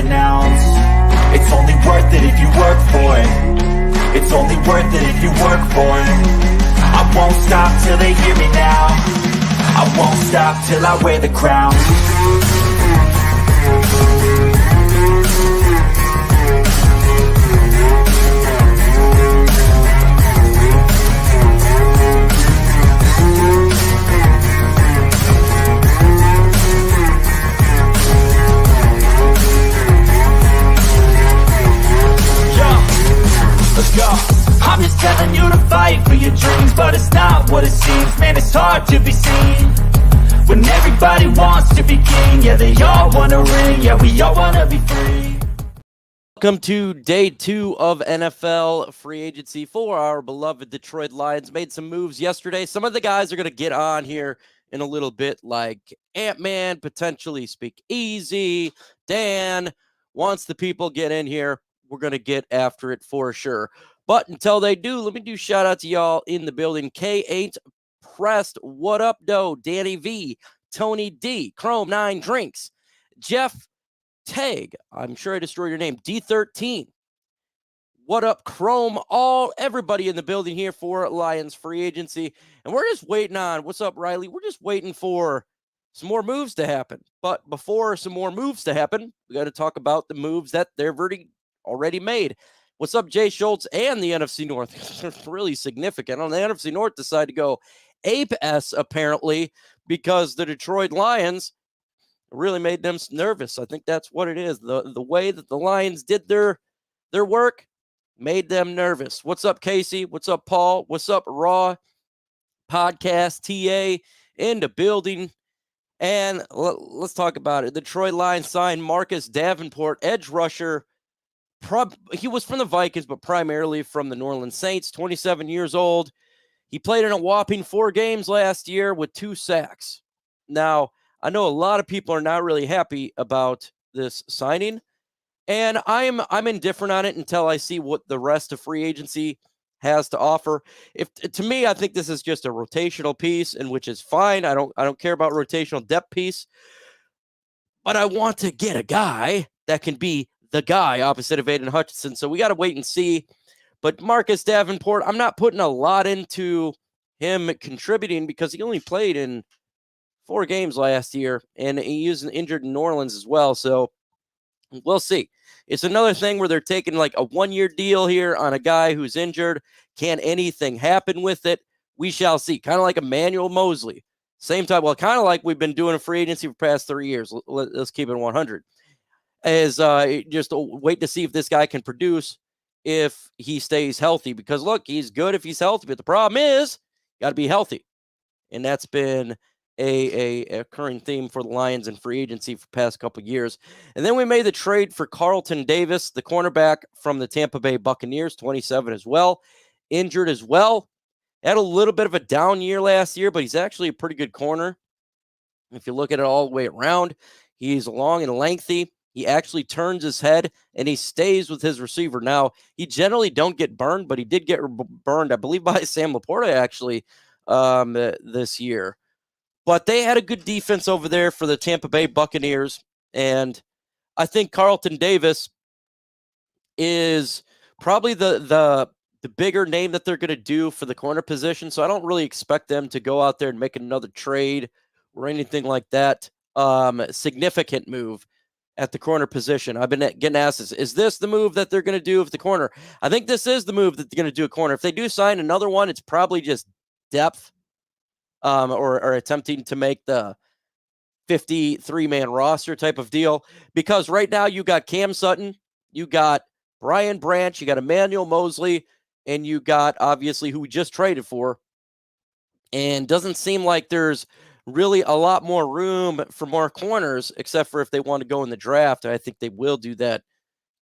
an ounce. It's only worth it if you work for it. It's only worth it if you work for it. I won't stop till they hear me now. I won't stop till I wear the crown. Let's go. I'm just telling you to fight for your dreams, but it's not what it seems. Man, it's hard to be seen when everybody wants to be king. Yeah, they all want a ring. Yeah, we all want to be free. Welcome to day 2 of NFL free agency for our beloved Detroit Lions. Made some moves yesterday. Some of the guys are going to get on here in a little bit, like Ant-Man, potentially Speak Easy. Dan, once the people get in here, we're going to get after it for sure. But until they do, let me do shout out to y'all in the building. K8 Pressed, what up, though? Danny V, Tony D, Chrome 9 Drinks, Jeff Tag, I'm sure I destroyed your name, D13. What up, Chrome? Everybody in the building here for Lions free agency. And we're just waiting on, what's up, Riley? We're just waiting for some more moves to happen. But before some more moves to happen, we got to talk about the moves that they're already made. What's up, Jay Schultz and the NFC North? It's really significant. On the NFC North, decided to go ape-s apparently because the Detroit Lions really made them nervous. I think that's what it is. The way that the Lions did their work made them nervous. What's up, Casey? What's up, Paul? What's up, Raw Podcast TA in the building? And let's talk about it. The Detroit Lions signed Marcus Davenport, edge rusher. He was from the Vikings, but primarily from the New Orleans Saints, 27 years old. He played in a whopping 4 games last year with 2 sacks. Now, I know a lot of people are not really happy about this signing, and I'm indifferent on it until I see what the rest of free agency has to offer. To me, I think this is just a rotational piece, and which is fine. I don't care about rotational depth piece, but I want to get a guy that can be the guy opposite of Aiden Hutchinson. So we got to wait and see. But Marcus Davenport, I'm not putting a lot into him contributing because he only played in 4 games last year, and he was injured in New Orleans as well. So we'll see. It's another thing where they're taking like a 1-year deal here on a guy who's injured. Can anything happen with it? We shall see. Kind of like Emmanuel Mosley. Same time. Well, kind of like we've been doing a free agency for the past 3 years. Let's keep it 100. Is just wait to see if this guy can produce if he stays healthy. Because, look, he's good if he's healthy. But the problem is got to be healthy. And that's been a occurring theme for the Lions in free agency for the past couple of years. And then we made the trade for Carlton Davis, the cornerback from the Tampa Bay Buccaneers, 27 as well. Injured as well. Had a little bit of a down year last year, but he's actually a pretty good corner. If you look at it all the way around, he's long and lengthy. He actually turns his head, and he stays with his receiver. Now, he generally don't get burned, but he did get burned, I believe, by Sam Laporta, actually, this year. But they had a good defense over there for the Tampa Bay Buccaneers, and I think Carlton Davis is probably the bigger name that they're going to do for the corner position, so I don't really expect them to go out there and make another trade or anything like that. Significant move at the corner position. I've been getting asked this. Is this the move that they're going to do with the corner? I think this is the move that they're going to do a corner. If they do sign another one, it's probably just depth or attempting to make the 53-man roster type of deal. Because right now you got Cam Sutton, you got Brian Branch, you got Emmanuel Mosley, and you got, obviously, who we just traded for. And doesn't seem like there's really a lot more room for more corners, except for if they want to go in the draft. I think they will do that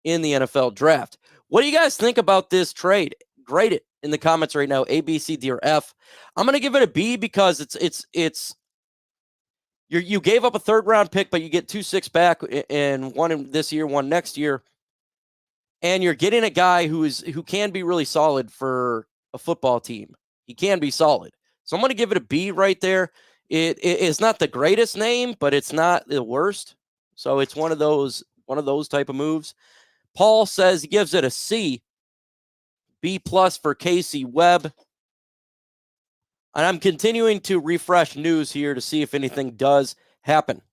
in the NFL draft. What do you guys think about this trade? Grade it in the comments right now, A, B, C, D, or F. I'm going to give it a B because you gave up a 3rd-round pick, but you get 2 6 back, and one in this year, one next year. And you're getting a guy who can be really solid for a football team. He can be solid. So I'm going to give it a B right there. It is not the greatest name, but it's not the worst. So it's one of those one of those type of moves. Paul says he gives it a C. B+ for Casey Webb. And I'm continuing to refresh news here to see if anything does happen.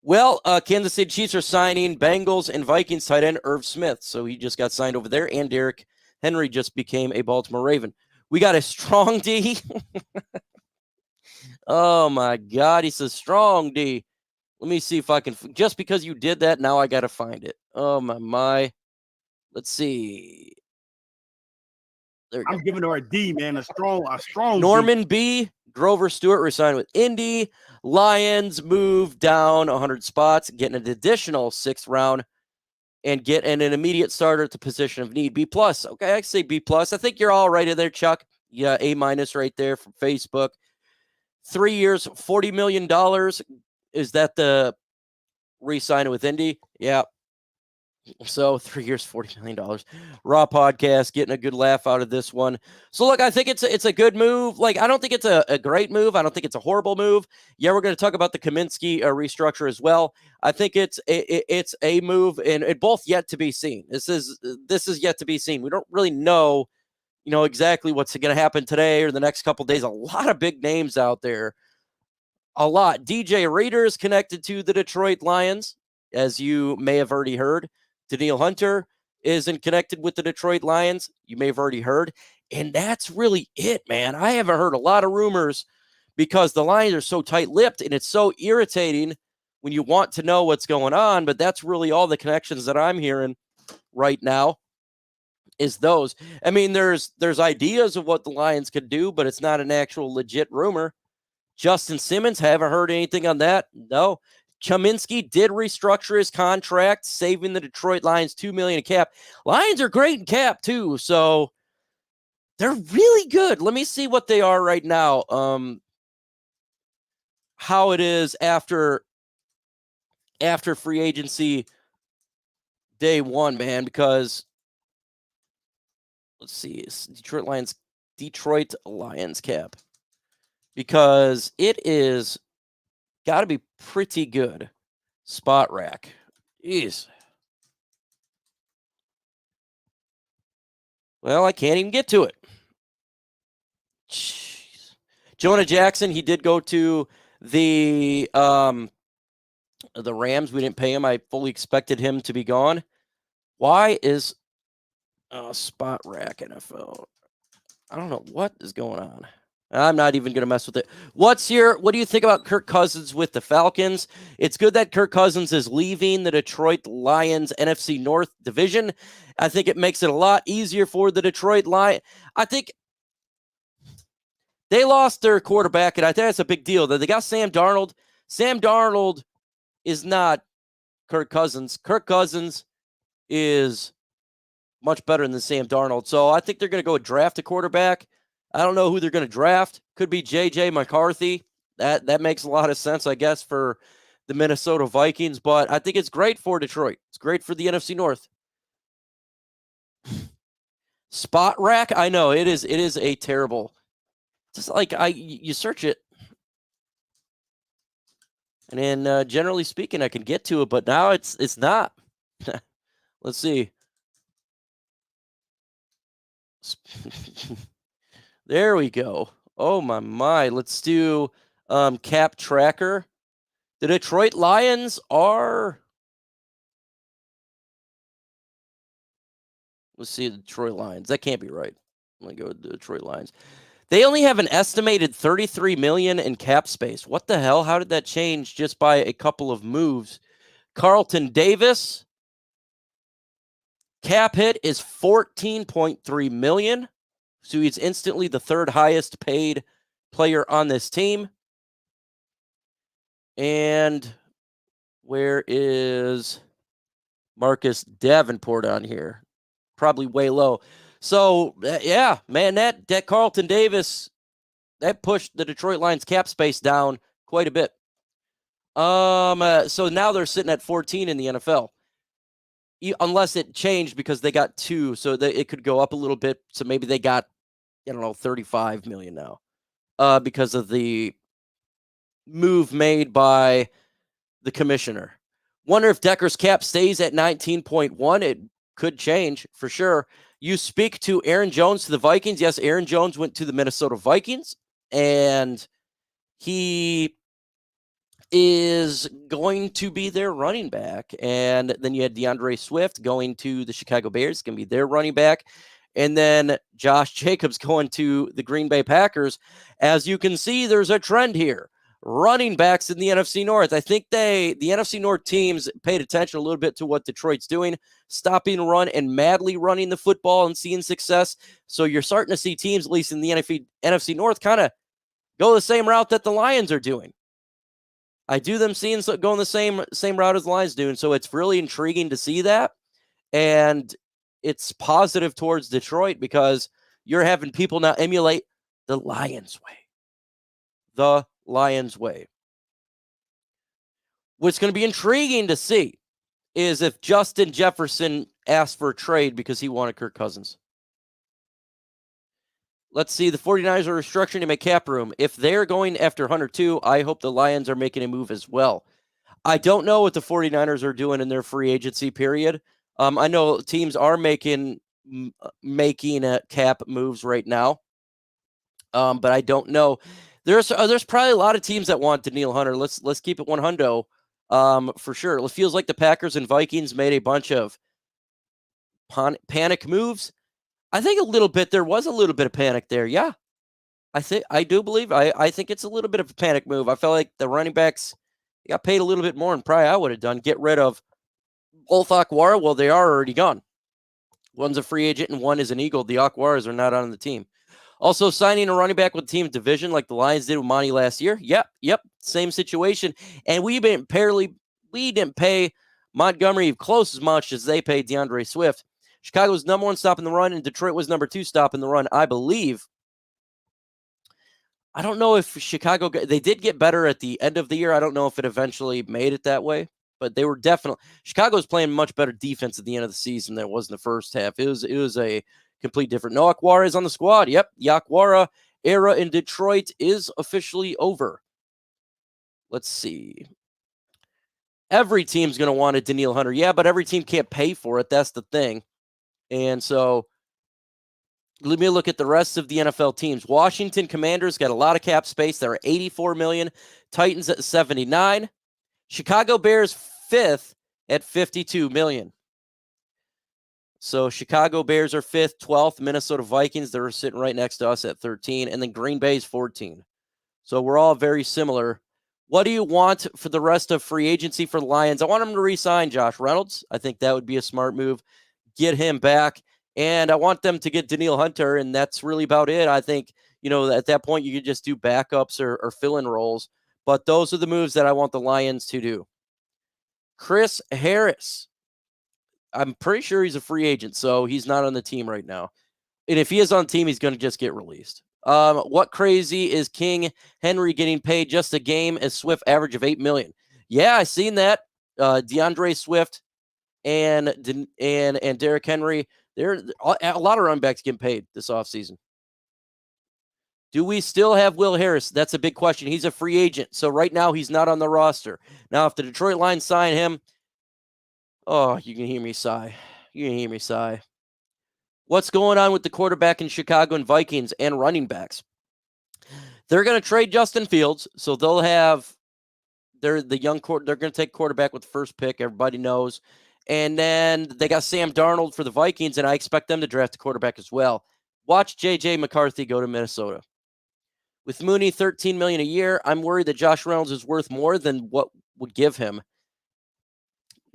Well, Kansas City Chiefs are signing Bengals and Vikings tight end Irv Smith. So he just got signed over there, and Derrick Henry just became a Baltimore Raven. We got a strong D. Oh, my God. He says strong D. Let me see if I can. Just because you did that, now I got to find it. Oh, my. Let's see. I'm giving her a D, man. A strong Norman D. B. Grover Stewart resigned with Indy. Lions move down 100 spots, getting an additional 6th round, and get an immediate starter at the position of need. B+. Okay, I can say B+. I think you're all right in there, Chuck. Yeah, A- right there from Facebook. 3 years, $40 million. Is that the re-sign with Indy? Yeah. So 3 years, $40 million. Raw podcast, getting a good laugh out of this one. So look, I think it's a good move. Like, I don't think it's a great move. I don't think it's a horrible move. Yeah, we're going to talk about the Kaminsky restructure as well. I think it's a move, and it both yet to be seen. This is yet to be seen. We don't really know, exactly what's going to happen today or the next couple days. A lot of big names out there. A lot. DJ Reader is connected to the Detroit Lions, as you may have already heard. Daniil Hunter isn't connected with the Detroit Lions. You may have already heard. And that's really it, man. I haven't heard a lot of rumors because the Lions are so tight-lipped, and it's so irritating when you want to know what's going on. But that's really all the connections that I'm hearing right now is those. I mean, there's ideas of what the Lions could do, but it's not an actual legit rumor. Justin Simmons, haven't heard anything on that. No. Kaminsky did restructure his contract, saving the Detroit Lions $2 million in cap. Lions are great in cap too, so they're really good. Let me see what they are right now. How it is after free agency day one, man. Because let's see, it's Detroit Lions cap, because it is got to be pretty good. Spot rack. Jeez. Well, I can't even get to it. Jeez. Jonah Jackson, he did go to the Rams. We didn't pay him. I fully expected him to be gone. Why is spot rack NFL? I don't know what is going on. I'm not even going to mess with it. What do you think about Kirk Cousins with the Falcons? It's good that Kirk Cousins is leaving the Detroit Lions NFC North division. I think it makes it a lot easier for the Detroit Lions. I think they lost their quarterback, and I think that's a big deal. That they got Sam Darnold. Sam Darnold is not Kirk Cousins. Kirk Cousins is much better than Sam Darnold. So I think they're going to go draft a quarterback. I don't know who they're going to draft. Could be J.J. McCarthy. That makes a lot of sense, I guess, for the Minnesota Vikings. But I think it's great for Detroit. It's great for the NFC North. Spot rack. I know it is a terrible. Just like you search it, and then generally speaking, I can get to it, but now it's not. Let's see. There we go. Oh, my. Let's do cap tracker. The Detroit Lions are... Let's see the Detroit Lions. That can't be right. I'm going to go with the Detroit Lions. They only have an estimated $33 million in cap space. What the hell? How did that change just by a couple of moves? Carlton Davis, cap hit is $14.3 million. So he's instantly the third highest paid player on this team. And where is Marcus Davenport on here? Probably way low. So, yeah, man, that Carlton Davis, that pushed the Detroit Lions cap space down quite a bit. So now they're sitting at 14 in the NFL. Unless it changed because they got 2, so it could go up a little bit. So maybe they got, I don't know, 35 million now, because of the move made by the commissioner. Wonder if Decker's cap stays at 19.1. It could change for sure. You speak to Aaron Jones to the Vikings. Yes, Aaron Jones went to the Minnesota Vikings, and he is going to be their running back. And then you had DeAndre Swift going to the Chicago Bears, going to be their running back. And then Josh Jacobs going to the Green Bay Packers. As you can see, there's a trend here. Running backs in the NFC North. I think the NFC North teams paid attention a little bit to what Detroit's doing, stopping the run and madly running the football and seeing success. So you're starting to see teams, at least in the NFC North, kind of go the same route that the Lions are doing. I do them seeing going the same route as the Lions doing. So it's really intriguing to see that. And it's positive towards Detroit because you're having people now emulate the Lions way. The Lions way. What's going to be intriguing to see is if Justin Jefferson asked for a trade because he wanted Kirk Cousins. Let's see. The 49ers are restructuring to make cap room. If they're going after Hunter too, I hope the Lions are making a move as well. I don't know what the 49ers are doing in their free agency period. I know teams are making cap moves right now, but I don't know. There's probably a lot of teams that want Danielle Hunter. Let's keep it 100 for sure. It feels like the Packers and Vikings made a bunch of panic moves. I think there was a little bit of panic there. Yeah, I think it's a little bit of a panic move. I felt like the running backs got paid a little bit more than probably I would have done. Get rid of both Akwara. Well, they are already gone. One's a free agent and one is an Eagle. The Akwaras are not on the team. Also, signing a running back with team division like the Lions did with Monty last year. Yep, same situation. And we didn't pay Montgomery close as much as they paid DeAndre Swift. Chicago was number 1 stopping the run, and Detroit was number 2 stopping the run, I believe. I don't know if Chicago, they did get better at the end of the year. I don't know if it eventually made it that way, but they were definitely, Chicago was playing much better defense at the end of the season than it was in the first half. It was a complete different. No Akwara is on the squad. Yep, the Akwara era in Detroit is officially over. Let's see. Every team's going to want a Danielle Hunter. Yeah, but every team can't pay for it. That's the thing. And so let me look at the rest of the NFL teams. Washington Commanders got a lot of cap space. They're at $84 million. Titans at $79 million. Chicago Bears 5th at $52 million. So Chicago Bears are 5th, 12th. Minnesota Vikings, they're sitting right next to us at 13. And then Green Bay's 14. So we're all very similar. What do you want for the rest of free agency for the Lions? I want them to re-sign Josh Reynolds. I think that would be a smart move. Get him back. And I want them to get Danielle Hunter, and that's really about it. I think, at that point, you could just do backups or fill-in roles. But those are the moves that I want the Lions to do. Chris Harris. I'm pretty sure he's a free agent, so he's not on the team right now. And if he is on the team, he's going to just get released. What crazy is King Henry getting paid just a game as Swift average of $8 million? Yeah, I seen that. DeAndre Swift and Derrick Henry. There a lot of running backs getting paid this offseason. Do we still have Will Harris? That's a big question. He's a free agent, so right now he's not on the roster. Now, if the Detroit Lions sign him, oh, you can hear me sigh. What's going on with the quarterback in Chicago and Vikings and running backs? They're going to trade Justin Fields, so they'll have they're going to take quarterback with the first pick. Everybody knows. And then they got Sam Darnold for the Vikings, and I expect them to draft a quarterback as well. Watch J.J. McCarthy go to Minnesota. With Mooney, $13 million a year, I'm worried that Josh Reynolds is worth more than what would give him.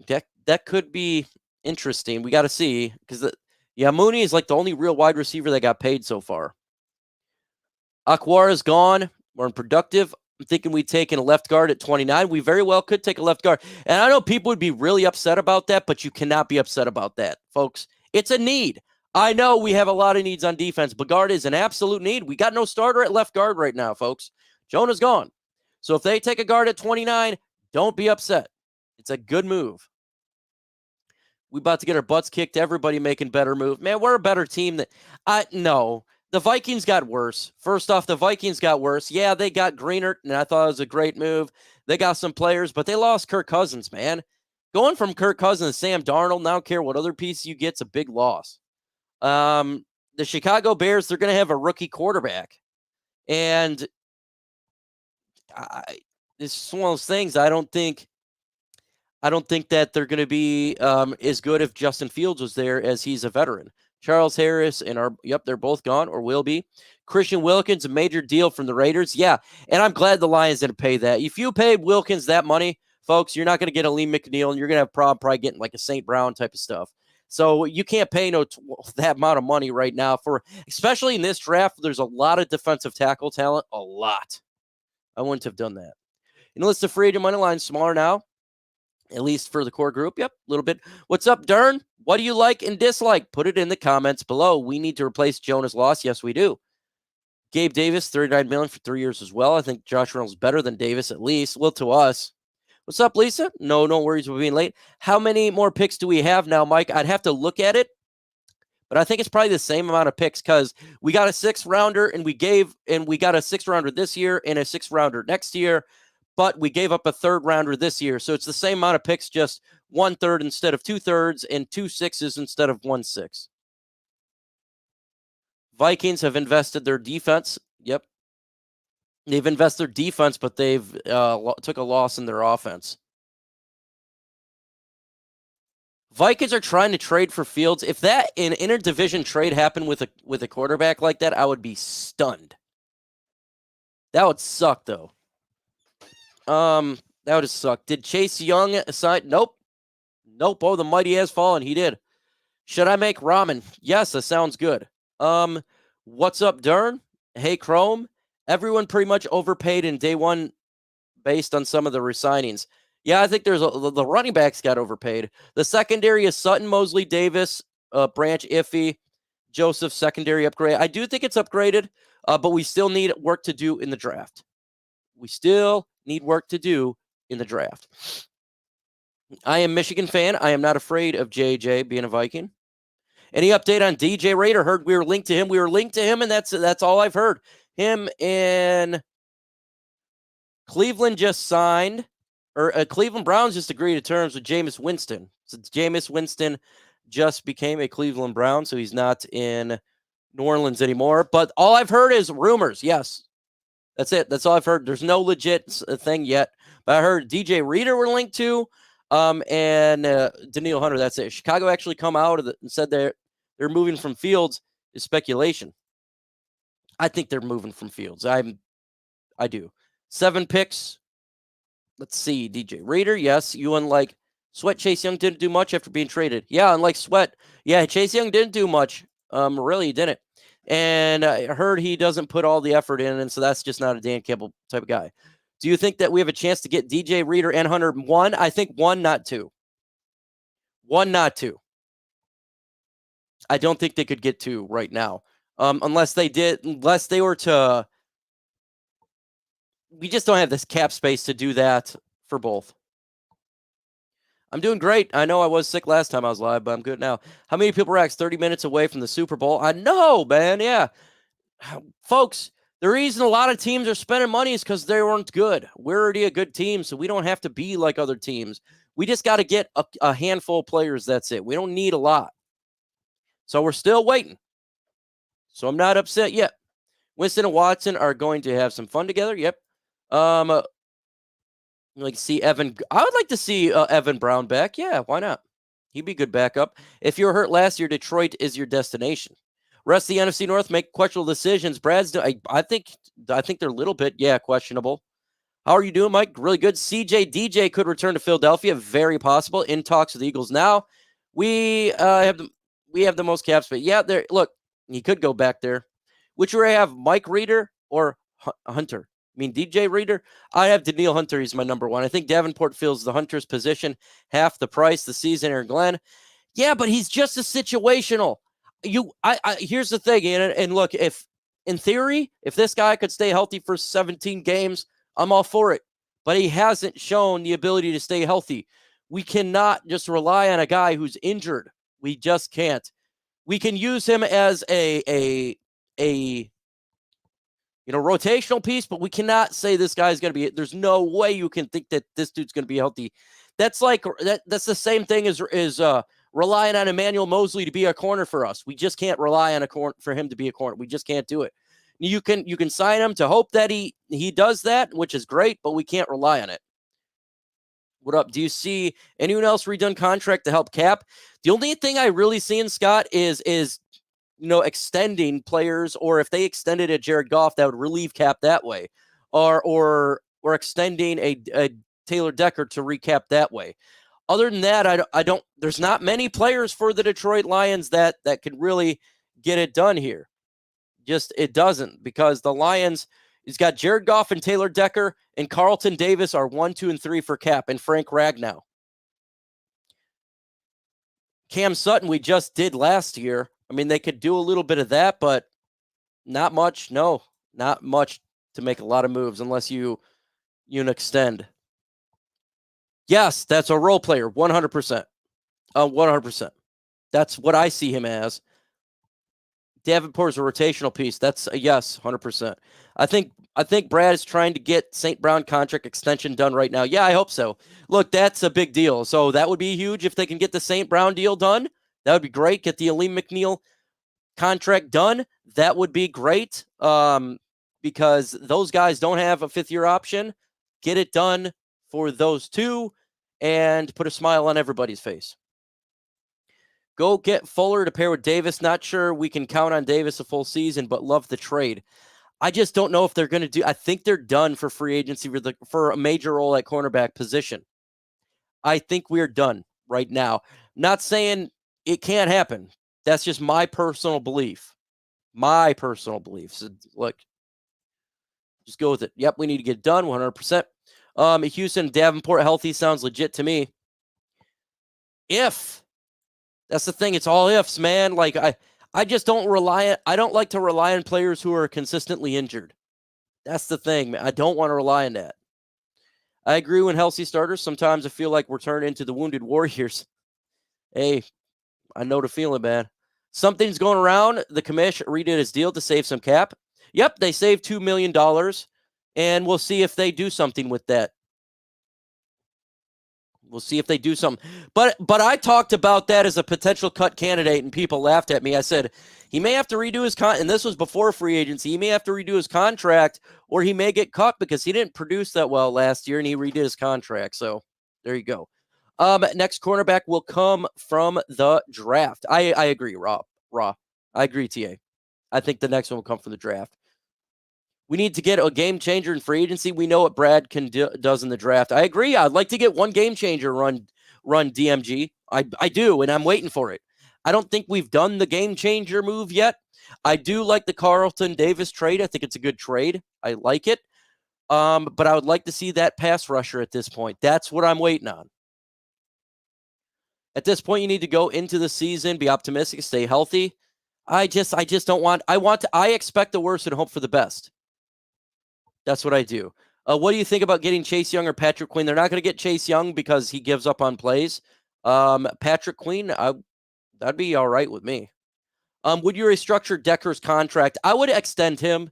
That could be interesting. We got to see because Mooney is like the only real wide receiver that got paid so far. Akwara's gone. We're unproductive. I'm thinking we'd take in a left guard at 29. We very well could take a left guard. And I know people would be really upset about that, but you cannot be upset about that, folks. It's a need. I know we have a lot of needs on defense, but guard is an absolute need. We got no starter at left guard right now, folks. Jonah's gone. So if they take a guard at 29, don't be upset. It's a good move. We about to get our butts kicked. Everybody making better move. Man, we're a better team than no. The Vikings got worse. First off, the Vikings got worse. Yeah, they got Greenert, and I thought it was a great move. They got some players, but they lost Kirk Cousins, man. Going from Kirk Cousins to Sam Darnold, I don't care what other piece you get, it's a big loss. The Chicago Bears, they're going to have a rookie quarterback. And this is one of those things. I don't think that they're going to be as good if Justin Fields was there, as he's a veteran. Charles Harris and they're both gone or will be. Christian Wilkins, a major deal from the Raiders. Yeah, and I'm glad the Lions didn't pay that. If you paid Wilkins that money, folks, you're not going to get a Lee McNeil, and you're going to have probably getting like a St. Brown type of stuff. So you can't pay that amount of money right now for, especially in this draft. There's a lot of defensive tackle talent, a lot. I wouldn't have done that. And list of free agent money line smaller now, at least for the core group. Yep, a little bit. What's up, DaRon? What do you like and dislike? Put it in the comments below. We need to replace Jonas Loss. Yes, we do. Gabe Davis, $39 million for 3 years as well. I think Josh Reynolds better than Davis, at least. Well, to us. What's up, Lisa? No worries with being late. How many more picks do we have now, Mike? I'd have to look at it, but I think it's probably the same amount of picks because we got a 6th-rounder and we got a 6th-rounder this year and a 6th-rounder next year, but we gave up a 3rd-rounder this year. So it's the same amount of picks, just 1/3 instead of 2/3 and 2 6s instead of 1 6. Vikings have invested their defense. Yep. They've invested their defense, but they've took a loss in their offense. Vikings are trying to trade for Fields. If that an interdivision trade happened with a quarterback like that, I would be stunned. That would suck, though. That would have sucked. Did Chase Young sign? Nope. Oh, the mighty has fallen. He did. Should I make ramen? Yes, that sounds good. What's up, DaRon? Hey, Chrome. Everyone pretty much overpaid in day one based on some of the resignings. Yeah, I think the running backs got overpaid. The secondary is Sutton, Mosley, Davis, Branch, Iffy, Joseph, secondary upgrade. I do think it's upgraded, but we still need work to do in the draft. I am Michigan fan. I am not afraid of JJ being a Viking. Any update on DJ Rader? Heard we were linked to him. And that's all I've heard. Him and Cleveland just signed, or Cleveland Browns just agreed to terms with Jameis Winston. So Jameis Winston just became a Cleveland Brown, so he's not in New Orleans anymore. But all I've heard is rumors. Yes, that's it. That's all I've heard. There's no legit thing yet. But I heard DJ Reader were linked to, and Daniil Hunter. That's it. Chicago actually come out and said they're moving from Fields. Is speculation. I think they're moving from Fields. I do. 7 picks. Let's see. DJ Reader. Yes. You unlike Sweat. Chase Young didn't do much after being traded. Yeah. Unlike Sweat. Yeah. Chase Young didn't do much. Really, he didn't. And I heard he doesn't put all the effort in. And so that's just not a Dan Campbell type of guy. Do you think that we have a chance to get DJ Reader and Hunter? 1? I think 1, not 2. 1, not 2. I don't think they could get 2 right now. Unless they were to, we just don't have this cap space to do that for both. I'm doing great. I know I was sick last time I was live, but I'm good now. How many people were actually 30 minutes away from the Super Bowl? I know, man. Yeah. Folks, the reason a lot of teams are spending money is because they weren't good. We're already a good team, so we don't have to be like other teams. We just got to get a handful of players. That's it. We don't need a lot. So we're still waiting. So I'm not upset yet. Winston and Watson are going to have some fun together. Yep. Like to see Evan. I would like to see Evan Brown back. Yeah, why not? He'd be a good backup. If you were hurt last year, Detroit is your destination. Rest of the NFC North make questionable decisions. Brad's. I think they're a little bit questionable. How are you doing, Mike? Really good. CJ DJ could return to Philadelphia. Very possible. In talks with the Eagles now. We have the most cap space. Yeah, there. Look. He could go back there. Which would I have, Mike Reader or Hunter? I mean, DJ Reader? I have Daniil Hunter. He's my number 1. I think Davenport fills the Hunter's position, half the price the season. Aaron Glenn. Yeah, but he's just a situational. Here's the thing, and look, if in theory, if this guy could stay healthy for 17 games, I'm all for it. But he hasn't shown the ability to stay healthy. We cannot just rely on a guy who's injured. We just can't. We can use him as a rotational piece, but we cannot say this guy's going to be. There's no way you can think that this dude's going to be healthy That's like that's the same thing as relying on Emmanuel Mosley to be a corner for us. We just can't rely on a corner for him to be a corner. We just can't do it. You can sign him to hope that he does that, which is great, but we can't rely on it. What up? Do you see anyone else redone contract to help cap? The only thing I really see in Scott is extending players, or if they extended a Jared Goff, that would relieve cap that way, or extending a Taylor Decker to recap that way. Other than that, I don't. There's not many players for the Detroit Lions that could really get it done here. Just it doesn't, because the Lions, he's got Jared Goff and Taylor Decker, and Carlton Davis are 1, 2, and 3 for cap, and Frank Ragnow. Cam Sutton we just did last year. I mean, they could do a little bit of that, but not much. No, not much to make a lot of moves unless you extend. Yes, that's a role player, 100%. 100%. That's what I see him as. Davenport's a rotational piece. That's a yes, 100%. I think Brad is trying to get St. Brown contract extension done right now. Yeah, I hope so. Look, that's a big deal. So that would be huge if they can get the St. Brown deal done. That would be great. Get the Aleem McNeil contract done. That would be great, because those guys don't have a 5th-year option. Get it done for those two and put a smile on everybody's face. Go get Fuller to pair with Davis. Not sure we can count on Davis a full season, but love the trade. I just don't know if they're going to do. I think they're done for free agency for a major role at cornerback position. I think we're done right now. Not saying it can't happen. That's just my personal belief. My personal belief. So, look, just go with it. Yep, we need to get it done 100%. Houston, Davenport healthy sounds legit to me. If. That's the thing. It's all ifs, man. Like I just don't I don't like to rely on players who are consistently injured. That's the thing, man. I don't want to rely on that. I agree when healthy starters. Sometimes I feel like we're turned into the Wounded Warriors. Hey, I know the feeling, man. Something's going around. The commish redid his deal to save some cap. Yep, they saved $2 million, and we'll see if they do something with that. We'll see if they do something. But I talked about that as a potential cut candidate, and people laughed at me. I said, he may have to redo his and this was before free agency. He may have to redo his contract, or he may get cut because he didn't produce that well last year, and he redid his contract. So there you go. Next cornerback will come from the draft. I agree, Raw. I agree, TA. I think the next one will come from the draft. We need to get a game changer in free agency. We know what Brad does in the draft. I agree. I'd like to get one game changer run DMG. I do, and I'm waiting for it. I don't think we've done the game changer move yet. I do like the Carlton Davis trade. I think it's a good trade. I like it. But I would like to see that pass rusher at this point. That's what I'm waiting on. At this point, you need to go into the season, be optimistic, stay healthy. I just don't want. I expect the worst and hope for the best. That's what I do. What do you think about getting Chase Young or Patrick Queen? They're not going to get Chase Young because he gives up on plays. Patrick Queen, that'd be all right with me. Would you restructure Decker's contract? I would extend him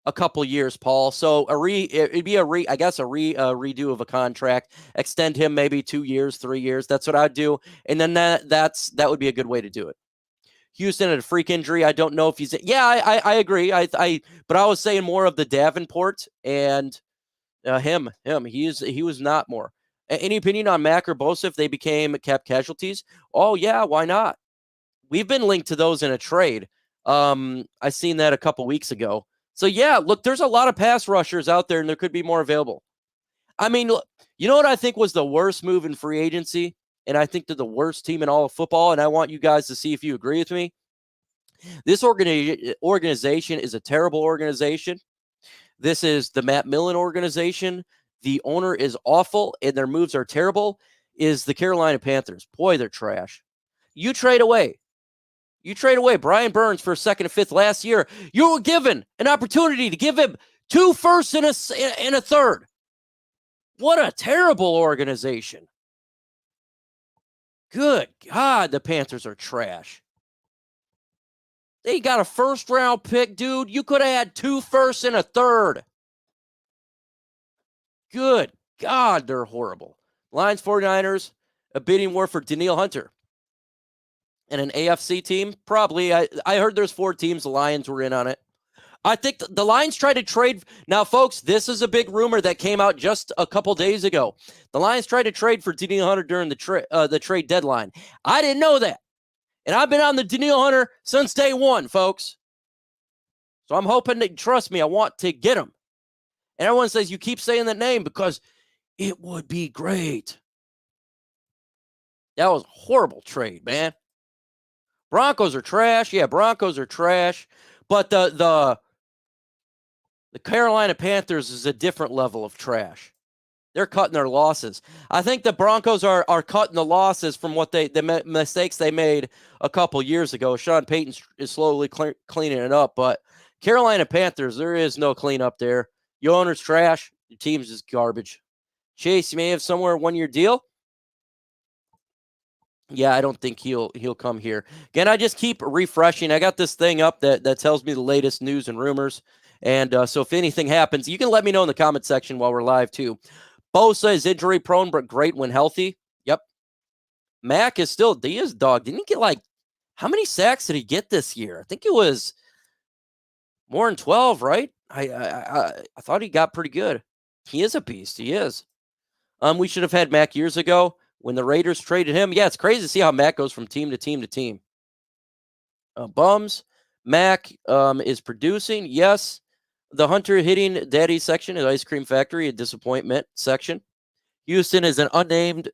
a couple years, Paul. So it'd be a redo of a contract. Extend him maybe 2 years, 3 years. That's what I'd do. And then that would be a good way to do it. Houston had a freak injury. I don't know if he's. Yeah, I agree. But I was saying more of the Davenport and him. He was not more. Any opinion on Mack or Bosa if they became cap casualties? Oh yeah, why not? We've been linked to those in a trade. I seen that a couple weeks ago. So yeah, look, there's a lot of pass rushers out there, and there could be more available. I mean, look, you know what I think was the worst move in free agency? And I think they're the worst team in all of football, and I want you guys to see if you agree with me. This organization is a terrible organization. This is the Matt Millen organization. The owner is awful, and their moves are terrible, is the Carolina Panthers. Boy, they're trash. You trade away Brian Burns for a 2nd and 5th last year. You were given an opportunity to give him 2 firsts and a 3rd. What a terrible organization. Good God, the Panthers are trash. They got a 1st-round pick, dude. You could have had 2 firsts and a 3rd. Good God, they're horrible. Lions 49ers, a bidding war for Danielle Hunter. And an AFC team, probably. I heard there's 4 teams. The Lions were in on it. I think the Lions tried to trade. Now, folks, this is a big rumor that came out just a couple days ago. The Lions tried to trade for Danielle Hunter during the trade deadline. I didn't know that. And I've been on the Danielle Hunter since day one, folks. So I'm hoping that, trust me, I want to get him. And everyone says, you keep saying that name because it would be great. That was a horrible trade, man. Broncos are trash. Yeah, Broncos are trash. But the Carolina Panthers is a different level of trash. They're cutting their losses. I think the Broncos are cutting the losses from what the mistakes they made a couple years ago. Sean Payton is slowly cleaning it up, but Carolina Panthers, there is no cleanup there. Your owner's trash. Your team's just garbage. Chase, you may have somewhere a 1-year deal. Yeah, I don't think he'll come here. Again, I just keep refreshing. I got this thing up that tells me the latest news and rumors. And so if anything happens, you can let me know in the comment section while we're live too. Bosa is injury prone, but great when healthy. Yep. Mac is still, he is dog. Didn't he get how many sacks did he get this year? I think it was more than 12, right? I thought he got pretty good. He is a beast. He is. We should have had Mac years ago when the Raiders traded him. Yeah, it's crazy to see how Mac goes from team to team to team. Bums. Mac is producing. Yes. The Hunter hitting daddy section at Ice Cream Factory, a disappointment section. Houston is the unnamed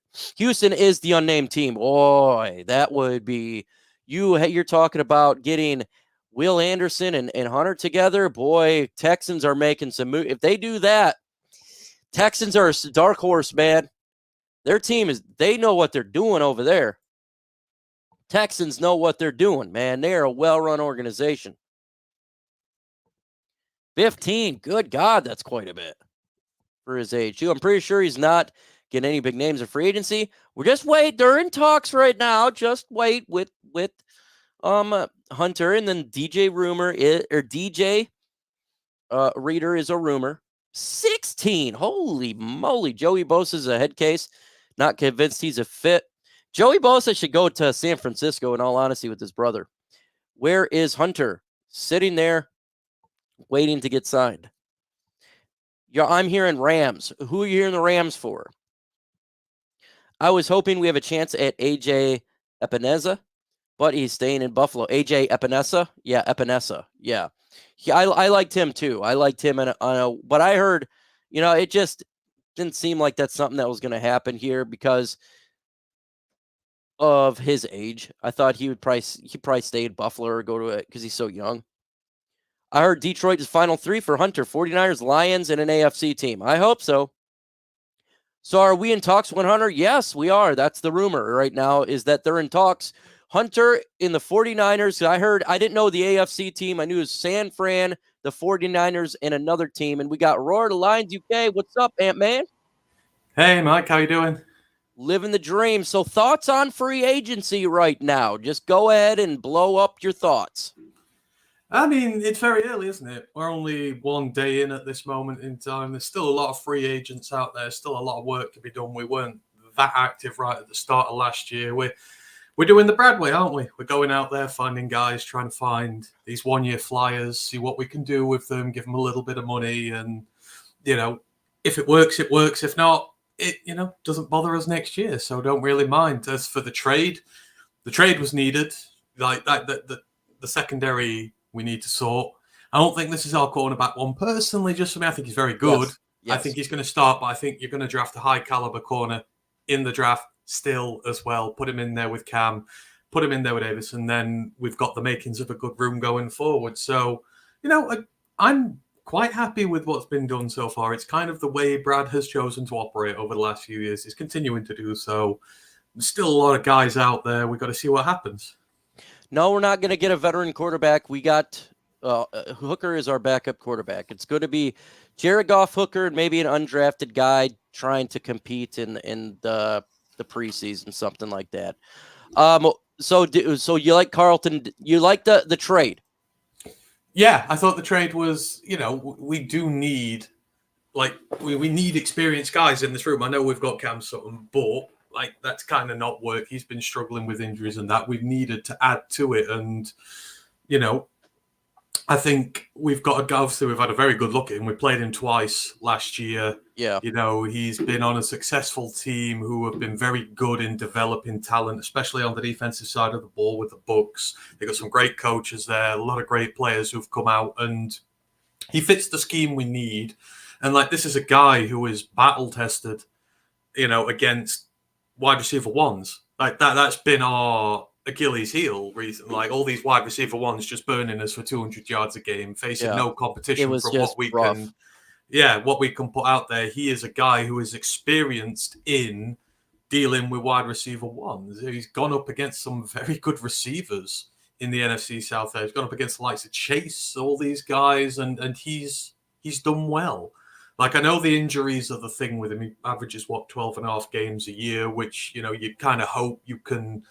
team. Boy, that would be you're talking about getting Will Anderson and Hunter together. Boy, Texans are making some moves. If they do that, Texans are a dark horse, man. Their team they know what they're doing over there. Texans know what they're doing, man. They're a well-run organization. 15, good God, that's quite a bit for his age, too. I'm pretty sure he's not getting any big names in free agency. We're just wait. They're in talks right now. Just wait with Hunter, and then DJ Reader is a rumor. 16, holy moly. Joey Bosa's a head case. Not convinced he's a fit. Joey Bosa should go to San Francisco, in all honesty, with his brother. Where is Hunter? Sitting there, waiting to get signed. Yeah, I'm hearing Rams. Who are you hearing the Rams for? I was hoping we have a chance at AJ Epineza, but he's staying in Buffalo. AJ Epinesa? Yeah, Epinesa. Yeah. I liked him too. I liked him, but I heard, it just didn't seem like that's something that was going to happen here because of his age. I thought he'd probably stay in Buffalo or go to it because he's so young. I heard Detroit is final 3 for Hunter, 49ers, Lions, and an AFC team. I hope so. So are we in talks with Hunter? Yes, we are. That's the rumor right now, is that they're in talks. Hunter in the 49ers. I didn't know the AFC team. I knew it was San Fran, the 49ers, and another team. And we got Roar to Lions UK. What's up, Ant-Man? Hey, Mike. How you doing? Living the dream. So thoughts on free agency right now? Just go ahead and blow up your thoughts. I mean, it's very early, isn't it? We're only one day in at this moment in time. There's still a lot of free agents out there. Still a lot of work to be done. We weren't that active right at the start of last year. We're doing the Brad way, aren't we? We're going out there, finding guys, trying to find these 1-year flyers, see what we can do with them, give them a little bit of money. And, if it works, it works. If not, it, doesn't bother us next year. So don't really mind. As for the trade was needed. Like the secondary we need to sort. I don't think this is our cornerback one. Personally, just for me, I think he's very good. Yes. I think he's going to start, but I think you're going to draft a high-caliber corner in the draft still as well. Put him in there with Cam, put him in there with Davis, and then we've got the makings of a good room going forward. So, I'm quite happy with what's been done so far. It's kind of the way Brad has chosen to operate over the last few years. He's continuing to do so. There's still a lot of guys out there. We've got to see what happens. No, we're not going to get a veteran quarterback. We got Hooker is our backup quarterback. It's going to be Jared Goff, Hooker, and maybe an undrafted guy trying to compete in the preseason, something like that. So you like Carlton? You like the trade? Yeah, I thought the trade was. We do need like we need experienced guys in this room. I know we've got Cam Sutton, but like that's kind of not work. He's been struggling with injuries and that. We've needed to add to it, and you know, I think we've got a guy. Obviously, we've had a very good look at him. We played him twice last year. Yeah. You know, he's been on a successful team who have been very good in developing talent, especially on the defensive side of the ball with the Bucks. They've got some great coaches there, a lot of great players who've come out, and he fits the scheme we need. And like, this is a guy who is battle tested, you know, against wide receiver ones. Like that's been our Achilles heel recently. Like all these wide receiver ones just burning us for 200 yards a game, facing no competition from what we can. Yeah, what we can put out there. He is a guy who is experienced in dealing with wide receiver ones. He's gone up against some very good receivers in the NFC South. He's gone up against the likes of Chase, all these guys, and he's done well. Like, I know the injuries are the thing with him. He averages, 12 and a half games a year, which, you know, you kind of hope you can